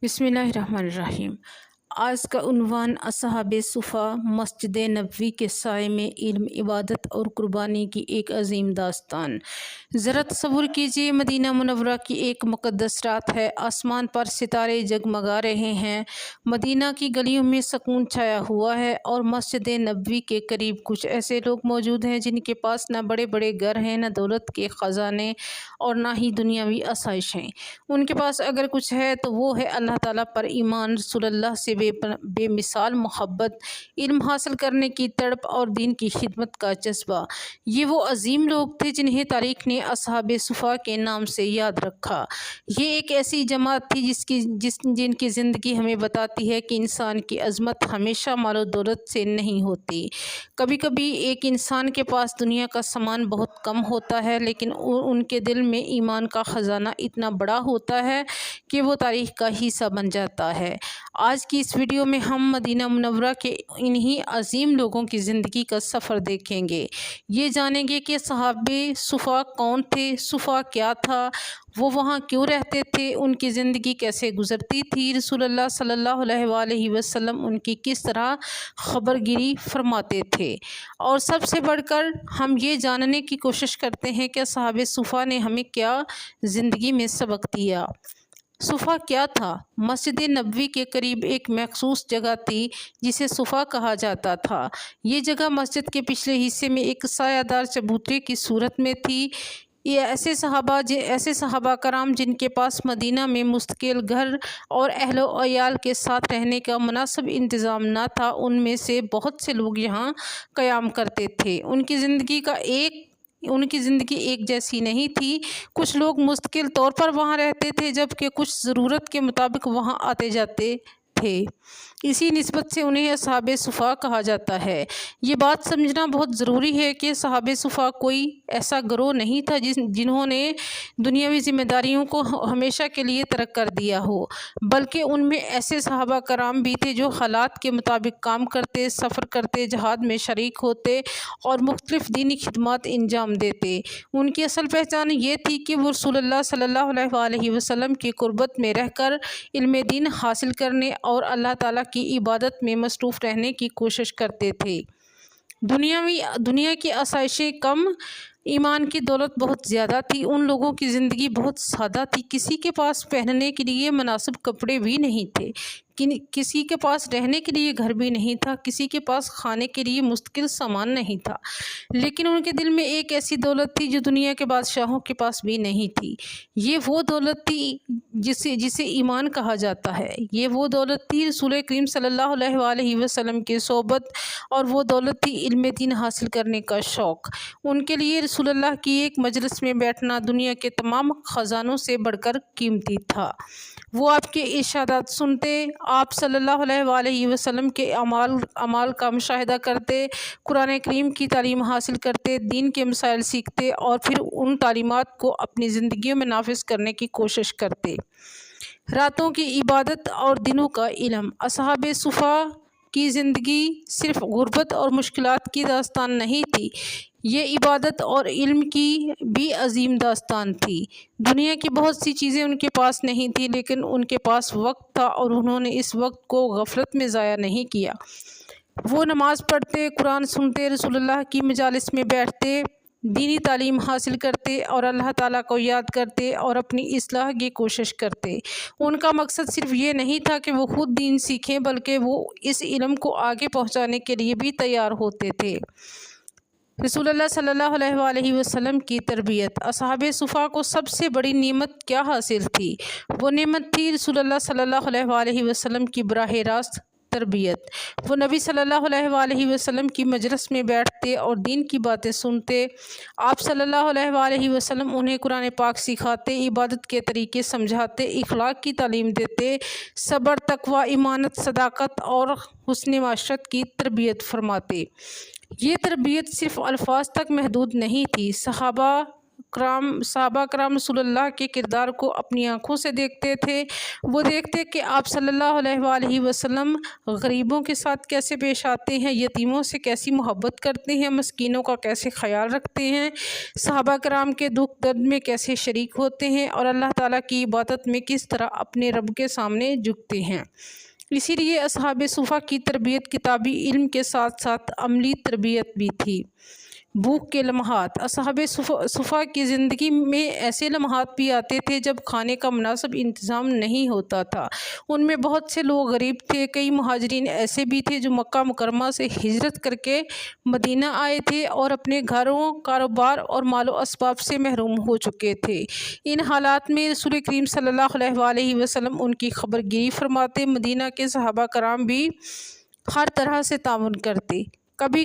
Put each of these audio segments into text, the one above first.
بسم اللہ الرحمن الرحیم۔ آج کا عنوان اصحاب صفا مسجد نبوی کے سائے میں علم، عبادت اور قربانی کی ایک عظیم داستان۔ ذرا تصور کیجئے، مدینہ منورہ کی ایک مقدس رات ہے، آسمان پر ستارے جگمگا رہے ہیں، مدینہ کی گلیوں میں سکون چھایا ہوا ہے اور مسجد نبوی کے قریب کچھ ایسے لوگ موجود ہیں جن کے پاس نہ بڑے بڑے گھر ہیں، نہ دولت کے خزانے اور نہ ہی دنیاوی آسائش ہیں۔ ان کے پاس اگر کچھ ہے تو وہ ہے اللہ تعالیٰ پر ایمان، رسول اللہ سے بے مثال محبت، علم حاصل کرنے کی تڑپ اور دین کی خدمت کا جذبہ۔ یہ وہ عظیم لوگ تھے جنہیں تاریخ نے اصحاب صفا کے نام سے یاد رکھا۔ یہ ایک ایسی جماعت تھی جن کی زندگی ہمیں بتاتی ہے کہ انسان کی عظمت ہمیشہ مال و دولت سے نہیں ہوتی۔ کبھی کبھی ایک انسان کے پاس دنیا کا سامان بہت کم ہوتا ہے، لیکن ان کے دل میں ایمان کا خزانہ اتنا بڑا ہوتا ہے کہ وہ تاریخ کا حصہ بن جاتا ہے۔ آج کی اس ویڈیو میں ہم مدینہ منورہ کے انہی عظیم لوگوں کی زندگی کا سفر دیکھیں گے۔ یہ جانیں گے کہ صحابہ صفا کون تھے، صفا کیا تھا، وہ وہاں کیوں رہتے تھے، ان کی زندگی کیسے گزرتی تھی، رسول اللہ صلی اللہ علیہ وآلہ وسلم ان کی کس طرح خبرگیری فرماتے تھے، اور سب سے بڑھ کر ہم یہ جاننے کی کوشش کرتے ہیں کہ صحابہ صفا نے ہمیں کیا زندگی میں سبق دیا۔ صفا کیا تھا؟ مسجد نبوی کے قریب ایک مخصوص جگہ تھی جسے صفا کہا جاتا تھا۔ یہ جگہ مسجد کے پچھلے حصے میں ایک سایہ دار چبوترے کی صورت میں تھی۔ یہ ایسے صحابہ کرام جن کے پاس مدینہ میں مستقل گھر اور اہل و عیال کے ساتھ رہنے کا مناسب انتظام نہ تھا، ان میں سے بہت سے لوگ یہاں قیام کرتے تھے۔ ان کی زندگی ایک جیسی نہیں تھی۔ کچھ لوگ مستقل طور پر وہاں رہتے تھے، جبکہ کچھ ضرورت کے مطابق وہاں آتے جاتے تھے۔ اسی نسبت سے انہیں اصحاب صفا کہا جاتا ہے۔ یہ بات سمجھنا بہت ضروری ہے کہ اصحاب صفا کوئی ایسا گروہ نہیں تھا جنہوں نے دنیاوی ذمہ داریوں کو ہمیشہ کے لیے ترک کر دیا ہو، بلکہ ان میں ایسے صحابہ کرام بھی تھے جو حالات کے مطابق کام کرتے، سفر کرتے، جہاد میں شریک ہوتے اور مختلف دینی خدمات انجام دیتے۔ ان کی اصل پہچان یہ تھی کہ وہ رسول اللہ صلی اللہ علیہ وآلہ وسلم کی قربت میں رہ کر علم دین حاصل کرنے اور اللہ تعالیٰ کی عبادت میں مصروف رہنے کی کوشش کرتے تھے۔ دنیا کی آسائشیں کم، ایمان کی دولت بہت زیادہ تھی۔ ان لوگوں کی زندگی بہت سادہ تھی۔ کسی کے پاس پہننے کے لیے مناسب کپڑے بھی نہیں تھے، کسی کے پاس رہنے کے لیے گھر بھی نہیں تھا، کسی کے پاس کھانے کے لیے مستقل سامان نہیں تھا، لیکن ان کے دل میں ایک ایسی دولت تھی جو دنیا کے بادشاہوں کے پاس بھی نہیں تھی۔ یہ وہ دولت تھی جسے ایمان کہا جاتا ہے۔ یہ وہ دولت تھی رسول کریم صلی اللہ علیہ وآلہ وسلم کی صحبت، اور وہ دولت تھی علم دین حاصل کرنے کا شوق۔ ان کے لیے رسول اللہ کی ایک مجلس میں بیٹھنا دنیا کے تمام خزانوں سے بڑھ کر قیمتی تھا۔ وہ آپ کے ارشادات سنتے، آپ صلی اللہ علیہ وآلہ وسلم کے اعمال کا مشاہدہ کرتے، قرآن کریم کی تعلیم حاصل کرتے، دین کے مسائل سیکھتے اور پھر ان تعلیمات کو اپنی زندگیوں میں نافذ کرنے کی کوشش کرتے۔ راتوں کی عبادت اور دنوں کا علم۔ اصحاب صفا کی زندگی صرف غربت اور مشکلات کی داستان نہیں تھی، یہ عبادت اور علم کی بھی عظیم داستان تھی۔ دنیا کی بہت سی چیزیں ان کے پاس نہیں تھیں، لیکن ان کے پاس وقت تھا اور انہوں نے اس وقت کو غفلت میں ضائع نہیں کیا۔ وہ نماز پڑھتے، قرآن سنتے، رسول اللہ کی مجالس میں بیٹھتے، دینی تعلیم حاصل کرتے اور اللہ تعالیٰ کو یاد کرتے اور اپنی اصلاح کی کوشش کرتے۔ ان کا مقصد صرف یہ نہیں تھا کہ وہ خود دین سیکھیں، بلکہ وہ اس علم کو آگے پہنچانے کے لیے بھی تیار ہوتے تھے۔ رسول اللہ صلی اللہ علیہ وآلہ وسلم کی تربیت۔ اصحاب صفا کو سب سے بڑی نعمت کیا حاصل تھی؟ وہ نعمت تھی رسول اللہ صلی اللہ علیہ وآلہ وسلم کی براہ راست تربیت۔ وہ نبی صلی اللہ علیہ وآلہ وسلم کی مجلس میں بیٹھتے اور دین کی باتیں سنتے۔ آپ صلی اللہ علیہ وآلہ وسلم انہیں قرآن پاک سکھاتے، عبادت کے طریقے سمجھاتے، اخلاق کی تعلیم دیتے، صبر، تقوی، امانت، صداقت اور حسن معاشرت کی تربیت فرماتے۔ یہ تربیت صرف الفاظ تک محدود نہیں تھی۔ صحابہ صحابہ کرام رسول اللہ کے کردار کو اپنی آنکھوں سے دیکھتے تھے۔ وہ دیکھتے کہ آپ صلی اللہ علیہ وآلہ وسلم غریبوں کے ساتھ کیسے پیش آتے ہیں، یتیموں سے کیسی محبت کرتے ہیں، مسکینوں کا کیسے خیال رکھتے ہیں، صحابہ کرام کے دکھ درد میں کیسے شریک ہوتے ہیں، اور اللہ تعالیٰ کی عبادت میں کس طرح اپنے رب کے سامنے جھکتے ہیں۔ اسی لیے اصحاب صفا کی تربیت کتابی علم کے ساتھ ساتھ عملی تربیت بھی تھی۔ بھوک کے لمحات۔ اصحاب صفا کی زندگی میں ایسے لمحات بھی آتے تھے جب کھانے کا مناسب انتظام نہیں ہوتا تھا۔ ان میں بہت سے لوگ غریب تھے۔ کئی مہاجرین ایسے بھی تھے جو مکہ مکرمہ سے ہجرت کر کے مدینہ آئے تھے اور اپنے گھروں، کاروبار اور مال و اسباب سے محروم ہو چکے تھے۔ ان حالات میں رسول کریم صلی اللہ علیہ وآلہ وسلم ان کی خبر گیری فرماتے۔ مدینہ کے صحابہ کرام بھی ہر طرح سے تعاون کرتے، کبھی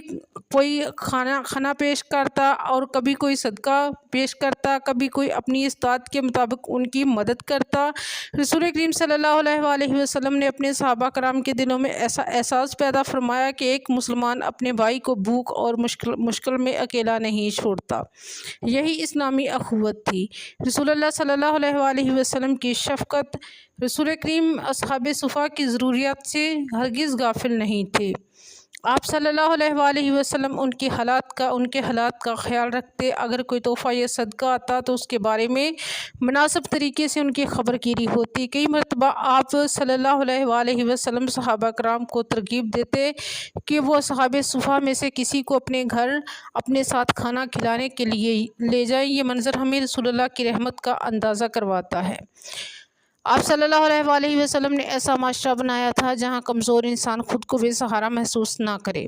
کوئی کھانا پیش کرتا اور کبھی کوئی صدقہ پیش کرتا، کبھی کوئی اپنی استطاعت کے مطابق ان کی مدد کرتا۔ رسول کریم صلی اللہ علیہ وآلہ وسلم نے اپنے صحابہ کرام کے دلوں میں ایسا احساس پیدا فرمایا کہ ایک مسلمان اپنے بھائی کو بھوک اور مشکل میں اکیلا نہیں چھوڑتا۔ یہی اسلامی اخوت تھی۔ رسول اللہ صلی اللہ علیہ وآلہ وسلم کی شفقت۔ رسول کریم اصحاب صفا کی ضروریات سے ہرگز غافل نہیں تھے۔ آپ صلی اللہ علیہ وآلہ وسلم ان کے حالات کا خیال رکھتے۔ اگر کوئی تحفہ یا صدقہ آتا تو اس کے بارے میں مناسب طریقے سے ان کی خبر گیری ہوتی۔ کئی مرتبہ آپ صلی اللہ علیہ وآلہ وسلم صحابہ کرام کو ترغیب دیتے کہ وہ اصحاب صفا میں سے کسی کو اپنے گھر اپنے ساتھ کھانا کھلانے کے لیے لے جائیں۔ یہ منظر ہمیں رسول اللہ کی رحمت کا اندازہ کرواتا ہے۔ آپ صلی اللہ علیہ وآلہ وسلم نے ایسا معاشرہ بنایا تھا جہاں کمزور انسان خود کو بے سہارا محسوس نہ کرے۔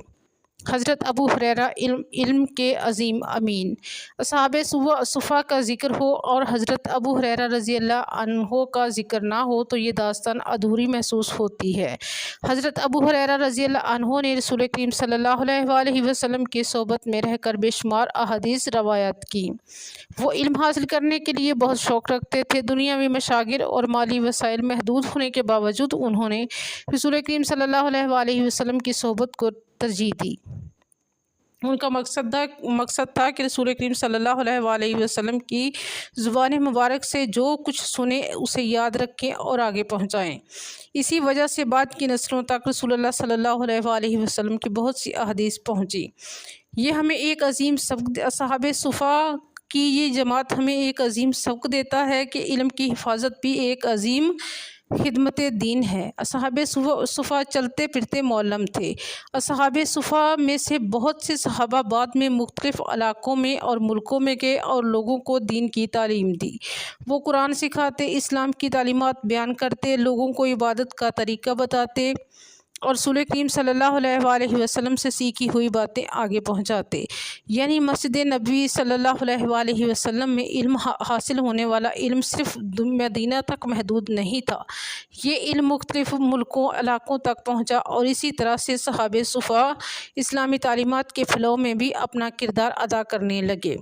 حضرت ابو ہریرہ علم کے عظیم امین۔ اصحاب صفا کا ذکر ہو اور حضرت ابو ہریرہ رضی اللہ عنہ کا ذکر نہ ہو تو یہ داستان ادھوری محسوس ہوتی ہے۔ حضرت ابو ہریرہ رضی اللہ عنہ نے رسول کریم صلی اللہ علیہ وآلہ وسلم کی صحبت میں رہ کر بے شمار احادیث روایت کی۔ وہ علم حاصل کرنے کے لیے بہت شوق رکھتے تھے۔ دنیاوی مشاغل اور مالی وسائل محدود ہونے کے باوجود انہوں نے رسول کریم صلی اللہ علیہ وآلہ وسلم کی صحبت کو ترجیح دی۔ ان کا مقصد تھا کہ رسول کریم صلی اللہ علیہ وآلہ وسلم کی زبان مبارک سے جو کچھ سنیں اسے یاد رکھیں اور آگے پہنچائیں۔ اسی وجہ سے بعد کی نسلوں تک رسول اللہ صلی اللہ علیہ وآلہ وسلم کی بہت سی احادیث پہنچی۔ یہ ہمیں ایک عظیم سبق اصحاب صفا کی یہ جماعت ہمیں ایک عظیم سبق دیتا ہے کہ علم کی حفاظت بھی ایک عظیم خدمت دین ہے۔ اصحاب صفا چلتے پھرتے معلم تھے۔ اصحاب صفا میں سے بہت سے صحابہ بعد میں مختلف علاقوں میں اور ملکوں میں گئے اور لوگوں کو دین کی تعلیم دی۔ وہ قرآن سکھاتے، اسلام کی تعلیمات بیان کرتے، لوگوں کو عبادت کا طریقہ بتاتے اور رسول کریم صلی اللہ علیہ وآلہ وسلم سے سیکھی ہوئی باتیں آگے پہنچاتے۔ یعنی مسجد نبوی صلی اللہ علیہ وآلہ وسلم میں علم حاصل ہونے والا علم صرف مدینہ تک محدود نہیں تھا، یہ علم مختلف ملکوں علاقوں تک پہنچا، اور اسی طرح سے صحاب صفا اسلامی تعلیمات کے پھیلاؤ میں بھی اپنا کردار ادا کرنے لگے۔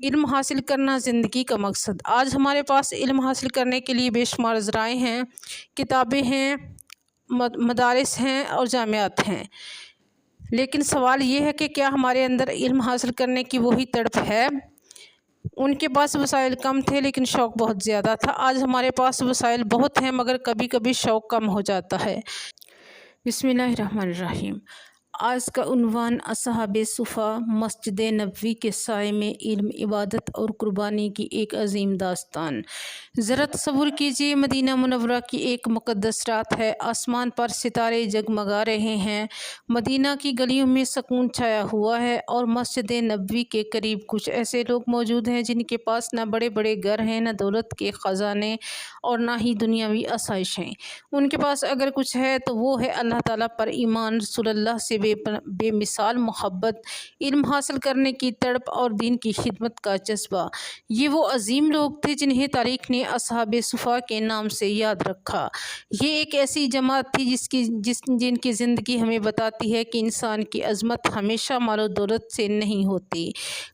علم حاصل کرنا زندگی کا مقصد۔ آج ہمارے پاس علم حاصل کرنے کے لیے بے شمار ذرائع ہیں، کتابیں ہیں، مدارس ہیں اور جامعات ہیں، لیکن سوال یہ ہے کہ کیا ہمارے اندر علم حاصل کرنے کی وہی تڑپ ہے؟ ان کے پاس وسائل کم تھے لیکن شوق بہت زیادہ تھا۔ آج ہمارے پاس وسائل بہت ہیں مگر کبھی کبھی شوق کم ہو جاتا ہے۔ بسم اللہ الرحمن الرحیم۔ آج کا عنوان اصحاب صفا مسجد نبوی کے سائے میں علم، عبادت اور قربانی کی ایک عظیم داستان۔ ذرا تصور کیجیے، مدینہ منورہ کی ایک مقدس رات ہے، آسمان پر ستارے جگمگا رہے ہیں، مدینہ کی گلیوں میں سکون چھایا ہوا ہے، اور مسجد نبوی کے قریب کچھ ایسے لوگ موجود ہیں جن کے پاس نہ بڑے بڑے گھر ہیں، نہ دولت کے خزانے اور نہ ہی دنیاوی آسائش ہیں۔ ان کے پاس اگر کچھ ہے تو وہ ہے اللہ تعالیٰ پر ایمان، رسول اللہ سے بے مثال محبت، علم حاصل کرنے کی تڑپ اور دین کی خدمت کا جذبہ۔ یہ وہ عظیم لوگ تھے جنہیں تاریخ نے اصحاب صفا کے نام سے یاد رکھا۔ یہ ایک ایسی جماعت تھی جن کی زندگی ہمیں بتاتی ہے کہ انسان کی عظمت ہمیشہ مال و دولت سے نہیں ہوتی۔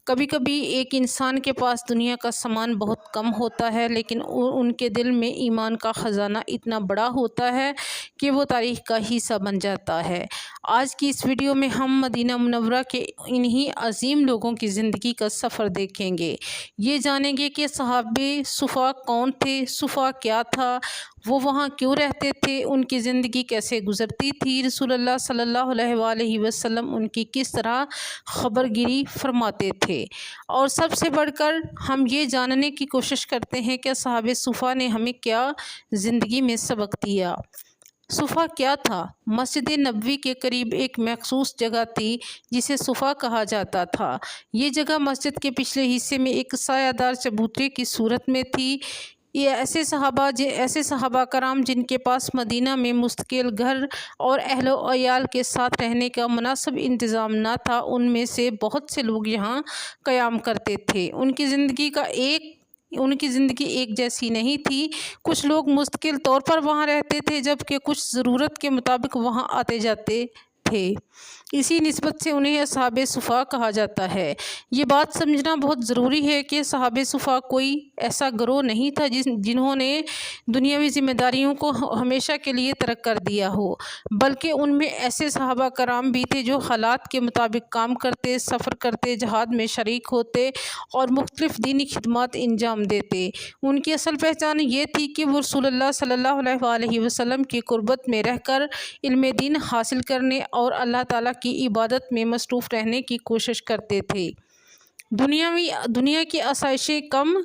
کبھی کبھی ایک انسان کے پاس دنیا کا سامان بہت کم ہوتا ہے لیکن ان کے دل میں ایمان کا خزانہ اتنا بڑا ہوتا ہے کہ وہ تاریخ کا حصہ بن جاتا ہے۔ آج کی اس ویڈیو میں ہم مدینہ منورہ کے انہی عظیم لوگوں کی زندگی کا سفر دیکھیں گے۔ یہ جانیں گے کہ صحابہ صفا کون تھے، صفا کیا تھا، وہ وہاں کیوں رہتے تھے، ان کی زندگی کیسے گزرتی تھی، رسول اللہ صلی اللہ علیہ وآلہ وسلم ان کی کس طرح خبرگیری فرماتے تھے، اور سب سے بڑھ کر ہم یہ جاننے کی کوشش کرتے ہیں کہ صحابہ صفا نے ہمیں کیا زندگی میں سبق دیا۔ صفا کیا تھا؟ مسجد نبوی کے قریب ایک مخصوص جگہ تھی جسے صفا کہا جاتا تھا۔ یہ جگہ مسجد کے پچھلے حصے میں ایک سایہ دار چبوترے کی صورت میں تھی۔ یہ ایسے صحابہ کرام جن کے پاس مدینہ میں مستقل گھر اور اہل و عیال کے ساتھ رہنے کا مناسب انتظام نہ تھا، ان میں سے بہت سے لوگ یہاں قیام کرتے تھے۔ ان کی زندگی ایک جیسی نہیں تھی۔ کچھ لوگ مستقل طور پر وہاں رہتے تھے جبکہ کچھ ضرورت کے مطابق وہاں آتے جاتے تھے۔ اسی نسبت سے انہیں اصحاب صفا کہا جاتا ہے۔ یہ بات سمجھنا بہت ضروری ہے کہ اصحاب صفا کوئی ایسا گروہ نہیں تھا جنہوں نے دنیاوی ذمہ داریوں کو ہمیشہ کے لیے ترک کر دیا ہو، بلکہ ان میں ایسے صحابہ کرام بھی تھے جو حالات کے مطابق کام کرتے، سفر کرتے، جہاد میں شریک ہوتے اور مختلف دینی خدمات انجام دیتے۔ ان کی اصل پہچان یہ تھی کہ وہ رسول اللہ صلی اللہ علیہ وآلہ وسلم کی قربت میں رہ کر علم دین حاصل کرنے اور اللہ تعالیٰ کی عبادت میں مصروف رہنے کی کوشش کرتے تھے۔ دنیا کی آسائشیں کم،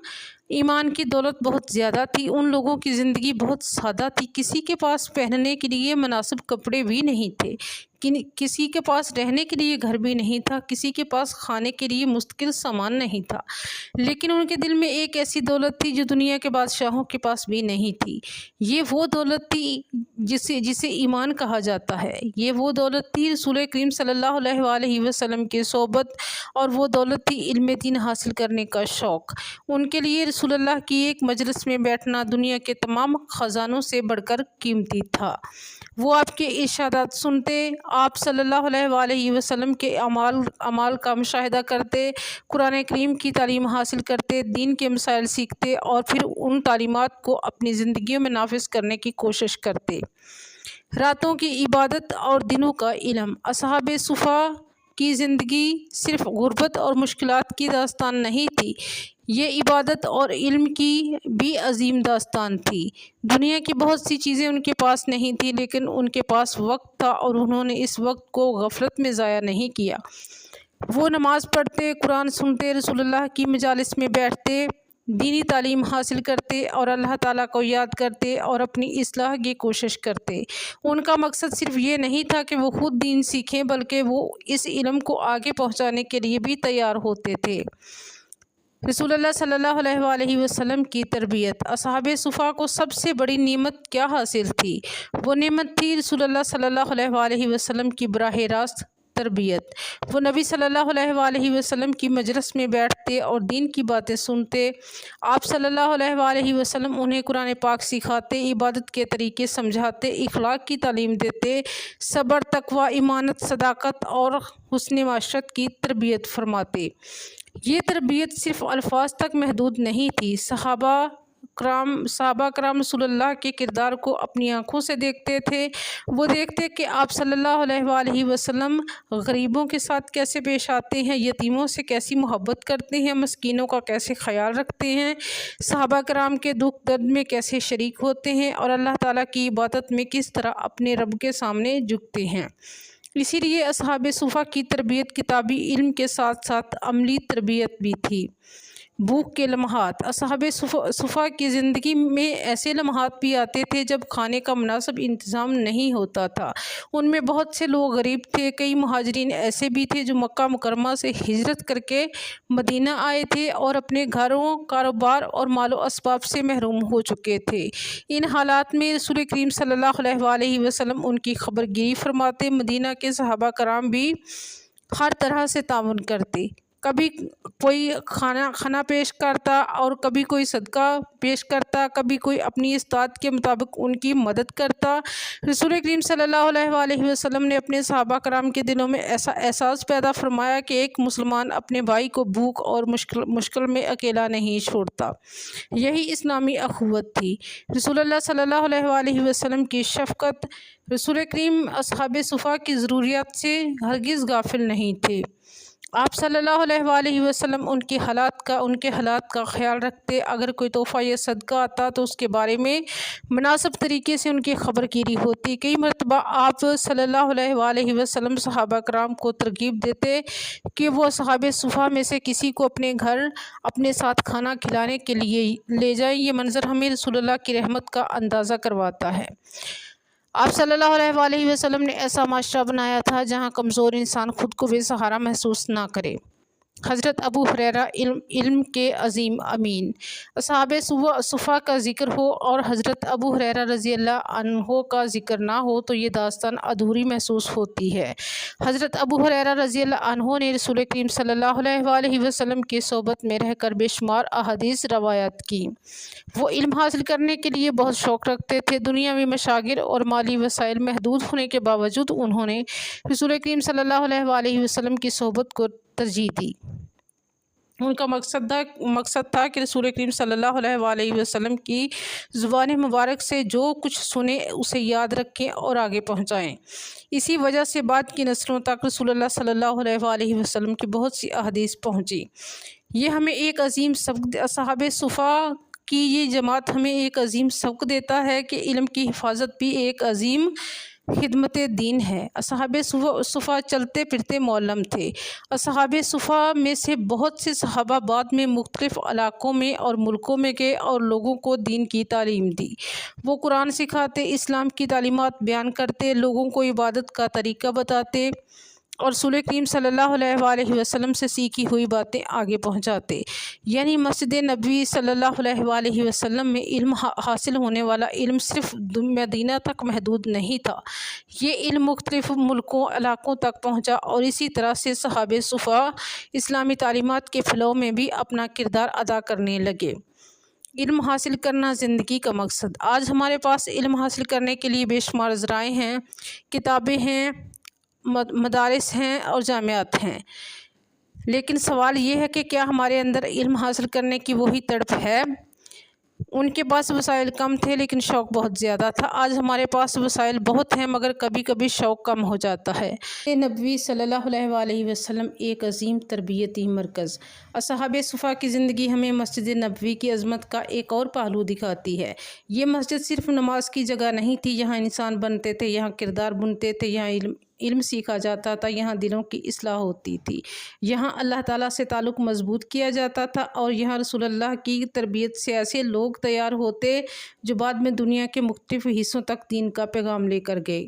ایمان کی دولت بہت زیادہ تھی۔ ان لوگوں کی زندگی بہت سادہ تھی۔ کسی کے پاس پہننے کے لیے مناسب کپڑے بھی نہیں تھے، کسی کے پاس رہنے کے لیے گھر بھی نہیں تھا، کسی کے پاس کھانے کے لیے مستقل سامان نہیں تھا، لیکن ان کے دل میں ایک ایسی دولت تھی جو دنیا کے بادشاہوں کے پاس بھی نہیں تھی۔ یہ وہ دولت تھی جسے ایمان کہا جاتا ہے۔ یہ وہ دولت تھی رسول کریم صلی اللہ علیہ وآلہ وسلم کی صحبت، اور وہ دولت تھی علم دین حاصل کرنے کا شوق۔ ان کے لیے رسول اللہ کی ایک مجلس میں بیٹھنا دنیا کے تمام خزانوں سے بڑھ کر قیمتی تھا۔ وہ آپ کے ارشادات سنتے، آپ صلی اللہ علیہ وآلہ وسلم کے اعمال کا مشاہدہ کرتے، قرآن کریم کی تعلیم حاصل کرتے، دین کے مسائل سیکھتے اور پھر ان تعلیمات کو اپنی زندگیوں میں نافذ کرنے کی کوشش کرتے۔ راتوں کی عبادت اور دنوں کا علم۔ اصحاب صفا کی زندگی صرف غربت اور مشکلات کی داستان نہیں تھی، یہ عبادت اور علم کی بھی عظیم داستان تھی۔ دنیا کی بہت سی چیزیں ان کے پاس نہیں تھی، لیکن ان کے پاس وقت تھا اور انہوں نے اس وقت کو غفلت میں ضائع نہیں کیا۔ وہ نماز پڑھتے، قرآن سنتے، رسول اللہ کی مجالس میں بیٹھتے، دینی تعلیم حاصل کرتے اور اللہ تعالیٰ کو یاد کرتے اور اپنی اصلاح کی کوشش کرتے۔ ان کا مقصد صرف یہ نہیں تھا کہ وہ خود دین سیکھیں، بلکہ وہ اس علم کو آگے پہنچانے کے لیے بھی تیار ہوتے تھے۔ رسول اللہ صلی اللہ علیہ وآلہ وسلم کی تربیت۔ اصحاب صفا کو سب سے بڑی نعمت کیا حاصل تھی؟ وہ نعمت تھی رسول اللہ صلی اللہ علیہ وآلہ وسلم کی براہ راست تربیت۔ وہ نبی صلی اللہ علیہ وآلہ وسلم کی مجلس میں بیٹھتے اور دین کی باتیں سنتے۔ آپ صلی اللہ علیہ وآلہ وسلم انہیں قرآن پاک سکھاتے، عبادت کے طریقے سمجھاتے، اخلاق کی تعلیم دیتے، صبر، تقوی، ایمانت، صداقت اور حسن معاشرت کی تربیت فرماتے۔ یہ تربیت صرف الفاظ تک محدود نہیں تھی۔ صحابہ کرام رسول اللہ کے کردار کو اپنی آنکھوں سے دیکھتے تھے۔ وہ دیکھتے کہ آپ صلی اللہ علیہ وآلہ وسلم غریبوں کے ساتھ کیسے پیش آتے ہیں، یتیموں سے کیسی محبت کرتے ہیں، مسکینوں کا کیسے خیال رکھتے ہیں، صحابہ کرام کے دکھ درد میں کیسے شریک ہوتے ہیں اور اللہ تعالیٰ کی عبادت میں کس طرح اپنے رب کے سامنے جھکتے ہیں۔ اسی لیے اصحاب صفا کی تربیت کتابی علم کے ساتھ ساتھ عملی تربیت بھی تھی۔ بھوک کے لمحات۔ اصحاب صفا کی زندگی میں ایسے لمحات بھی آتے تھے جب کھانے کا مناسب انتظام نہیں ہوتا تھا۔ ان میں بہت سے لوگ غریب تھے۔ کئی مہاجرین ایسے بھی تھے جو مکہ مکرمہ سے ہجرت کر کے مدینہ آئے تھے اور اپنے گھروں، کاروبار اور مال و اسباب سے محروم ہو چکے تھے۔ ان حالات میں رسول کریم صلی اللہ علیہ وآلہ وسلم ان کی خبرگیری فرماتے۔ مدینہ کے صحابہ کرام بھی ہر طرح سے تعاون کرتے۔ کبھی کوئی کھانا پیش کرتا اور کبھی کوئی صدقہ پیش کرتا، کبھی کوئی اپنی استطاعت کے مطابق ان کی مدد کرتا۔ رسول کریم صلی اللہ علیہ وآلہ وسلم نے اپنے صحابہ کرام کے دلوں میں ایسا احساس پیدا فرمایا کہ ایک مسلمان اپنے بھائی کو بھوک اور مشکل میں اکیلا نہیں چھوڑتا۔ یہی اسلامی اخوت تھی۔ رسول اللہ صلی اللہ علیہ وآلہ وسلم کی شفقت۔ رسول کریم اصحاب صفا کی ضروریات سے ہرگز غافل نہیں تھے۔ آپ صلی اللہ علیہ وآلہ وسلم ان کے حالات کا خیال رکھتے۔ اگر کوئی تحفہ یا صدقہ آتا تو اس کے بارے میں مناسب طریقے سے ان کی خبر گیری ہوتی۔ کئی مرتبہ آپ صلی اللہ علیہ وآلہ وسلم صحابہ کرام کو ترغیب دیتے کہ وہ اصحاب صفا میں سے کسی کو اپنے گھر اپنے ساتھ کھانا کھلانے کے لیے لے جائیں۔ یہ منظر ہمیں رسول اللہ کی رحمت کا اندازہ کرواتا ہے۔ آپ صلی اللہ علیہ وآلہ وسلم نے ایسا معاشرہ بنایا تھا جہاں کمزور انسان خود کو بے سہارا محسوس نہ کرے۔ حضرت ابو ہریرہ علم کے عظیم امین۔ اصحاب صفا کا ذکر ہو اور حضرت ابو ہریرہ رضی اللہ عنہ کا ذکر نہ ہو تو یہ داستان ادھوری محسوس ہوتی ہے۔ حضرت ابو ہریرہ رضی اللہ عنہ نے رسول کریم صلی اللہ علیہ وآلہ وسلم کی صحبت میں رہ کر بے شمار احادیث روایت کی۔ وہ علم حاصل کرنے کے لیے بہت شوق رکھتے تھے۔ دنیاوی مشاغل اور مالی وسائل محدود ہونے کے باوجود انہوں نے رسول کریم صلی اللہ علیہ وآلہ وسلم کی صحبت کو ترجیح دی۔ ان کا مقصد تھا کہ رسول کریم صلی اللہ علیہ وآلہ وسلم کی زبان مبارک سے جو کچھ سنیں اسے یاد رکھیں اور آگے پہنچائیں۔ اسی وجہ سے بعد کی نسلوں تک رسول اللہ صلی اللہ علیہ وآلہ وسلم کی بہت سی احادیث پہنچی۔ یہ ہمیں ایک عظیم سبق اصحاب صفا کی یہ جماعت ہمیں ایک عظیم سبق دیتا ہے کہ علم کی حفاظت بھی ایک عظیم خدمت دین ہے۔ اصحاب صفا چلتے پھرتے معلم تھے۔ اصحاب صفا میں سے بہت سے صحابہ بعد میں مختلف علاقوں میں اور ملکوں میں گئے اور لوگوں کو دین کی تعلیم دی۔ وہ قرآن سکھاتے، اسلام کی تعلیمات بیان کرتے، لوگوں کو عبادت کا طریقہ بتاتے اور رسول کریم صلی اللہ علیہ وآلہ وسلم سے سیکھی ہوئی باتیں آگے پہنچاتے۔ یعنی مسجد نبوی صلی اللہ علیہ وآلہ وسلم میں علم حاصل ہونے والا علم صرف مدینہ تک محدود نہیں تھا۔ یہ علم مختلف ملکوں علاقوں تک پہنچا اور اسی طرح سے صحاب صفا اسلامی تعلیمات کے پھیلاؤ میں بھی اپنا کردار ادا کرنے لگے۔ علم حاصل کرنا زندگی کا مقصد۔ آج ہمارے پاس علم حاصل کرنے کے لیے بے شمار ذرائع ہیں، کتابیں ہیں، مدارس ہیں اور جامعات ہیں، لیکن سوال یہ ہے کہ کیا ہمارے اندر علم حاصل کرنے کی وہی تڑپ ہے؟ ان کے پاس وسائل کم تھے لیکن شوق بہت زیادہ تھا۔ آج ہمارے پاس وسائل بہت ہیں مگر کبھی کبھی شوق کم ہو جاتا ہے۔ نبوی صلی اللہ علیہ وآلہ وسلم ایک عظیم تربیتی مرکز۔ اصحاب صفا کی زندگی ہمیں مسجد نبوی کی عظمت کا ایک اور پہلو دکھاتی ہے۔ یہ مسجد صرف نماز کی جگہ نہیں تھی، یہاں انسان بنتے تھے، یہاں کردار بنتے تھے، یہاں علم سیکھا جاتا تھا، یہاں دلوں کی اصلاح ہوتی تھی، یہاں اللہ تعالیٰ سے تعلق مضبوط کیا جاتا تھا اور یہاں رسول اللہ کی تربیت سے ایسے لوگ تیار ہوتے جو بعد میں دنیا کے مختلف حصوں تک دین کا پیغام لے کر گئے۔